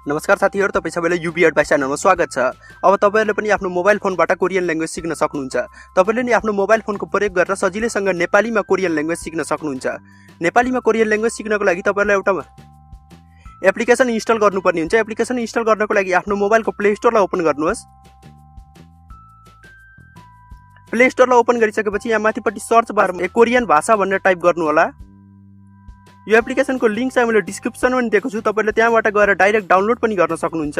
नमस्कार साथीहरु, तपाई सबैलाई UvAdvice च्यानलमा स्वागत छ। अब तपाईहरुले पनि आफ्नो मोबाइल फोनबाट कोरियन ल्याङ्ग्वेज सिक्न सक्नुहुन्छ। तपाईले नि आफ्नो मोबाइल फोनको प्रयोग गरेर सजिलैसँग नेपालीमा कोरियन ल्याङ्ग्वेज सिक्न सक्नुहुन्छ। नेपालीमा कोरियन ल्याङ्ग्वेज सिक्नको लागि तपाईहरुलाई एउटा एप्लिकेसन इन्स्टल गर्नुपर्ने हुन्छ। एप्लिकेसन इन्स्टल गर्नको लागि आफ्नो मोबाइलको प्ले स्टोरलाई ओपन गर्नुहोस्। प्ले स्टोरलाई ओपन गरिसकेपछि यहाँ माथिपट्टि सर्च बारमा कोरियन भाषा भनेर टाइप गर्नु होला। यो एप्लिकेसनको लिंक चाहिँ मैले डिस्क्रिप्सनमा पनि दिएको छु, तपाईले त्यहाँबाट गएर डाइरेक्ट डाउनलोड पनि गर्न सक्नुहुन्छ।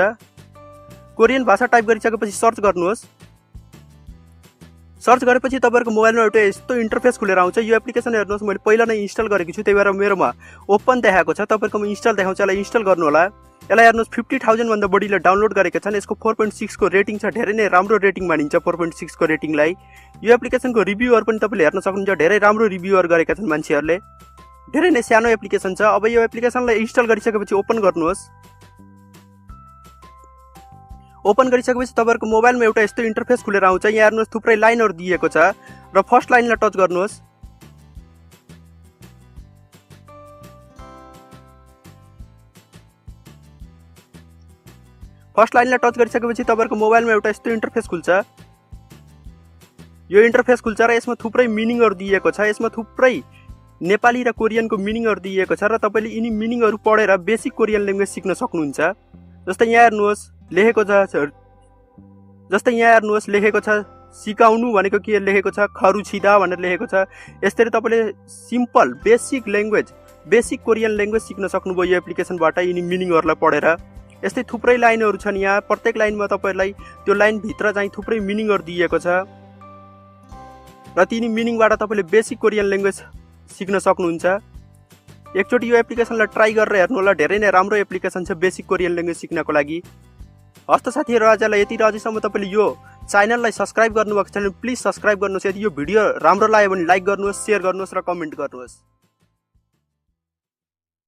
कोरियन भाषा टाइप गरिसकेपछि सर्च गर्नुहोस्। सर्च गरेपछि तपाईहरुको मोबाइलमा एउटा यस्तो इन्टरफेस खुलेर आउँछ। यो एप्लिकेसन हेर्नुहोस्, मैले पहिला नै इन्स्टल गरेको छु, त्यही भएर मेरोमा ओपन देखाएको छ। तपाईहरुकोमा इन्स्टल देखाउँछ, यसलाई इन्स्टल गर्नु होला। यसलाई हेर्नुहोस् 50,000 भन्दा बढीले डाउनलोड गरेका छन्। यसको 4.6 को रेटिङ छ, धेरै नै राम्रो रेटिङ मानिन्छ 4.6 को रेटिङलाई। यो एप्लिकेसनको रिभ्युहरु पनि तपाईले हेर्न सक्नुहुन्छ, धेरै राम्रो रिभ्युहरु गरेका छन् मान्छेहरुले। धेरै नै सानो एप्लिकेसन छ। अब यो एप्लिकेसनलाई इन्स्टल गरिसकेपछि ओपन गर्नुहोस्। ओपन गरिसकेपछि तपाईहरुको मोबाइलमा एउटा यस्तो इन्टरफेस खुलेर आउँछ। यहाँ हेर्नुहोस् थुप्रै लाइनहरु दिएको छ र फर्स्ट लाइनलाई टच गर्नुहोस्। फर्स्ट लाइनलाई टच गरिसकेपछि तपाईहरुको मोबाइलमा एउटा यस्तो इन्टरफेस खुल्छ। यो इन्टरफेस खुल्छ र यसमा थुप्रै मिनिङहरु दिएको छ। यसमा थुप्रै नेपाली र कोरियनको मिनिङहरु दिएको छ र तपाईले यिनी मिनिङहरु पढेर बेसिक कोरियन ल्याङ्ग्वेज सिक्न सक्नुहुन्छ। जस्तै यहाँ हेर्नुहोस् लेखेको छ सिकाउनु भनेको के लेखेको छ, खरुछिदा भनेर लेखेको छ। यसरी तपाईले सिम्पल बेसिक कोरियन ल्याङ्ग्वेज सिक्न सक्नुभयो यो एप्लिकेसनबाट यिनी मिनिङहरुलाई पढेर। यस्तै थुप्रै लाइनहरु छन् यहाँ, प्रत्येक लाइनमा तपाईलाई त्यो लाइन भित्र चाहिँ थुप्रै मिनिङहरु दिएको छ र तिनी मिनिङबाट तपाईले बेसिक कोरियन ल्याङ्ग्वेज सिक्न सक्नुहुन्छ। एकचोटी यो एप्लिकेसनलाई ट्राई गरेर हेर्नु होला, धेरै नै राम्रो एप्लिकेसन छ बेसिक कोरियन ल्याङ्ग्वेज सिक्नको लागि। हस्त साथीहरु, आजलाई यति र अझैसम्म तपाईले यो च्यानललाई सब्स्क्राइब गर्नुभएको छैन प्लिज सब्स्क्राइब गर्नुहोस्। यदि यो भिडियो राम्रो लाग्यो भने लाइक गर्नुहोस्, शेयर गर्नुहोस् र कमेन्ट गर्नुहोस्।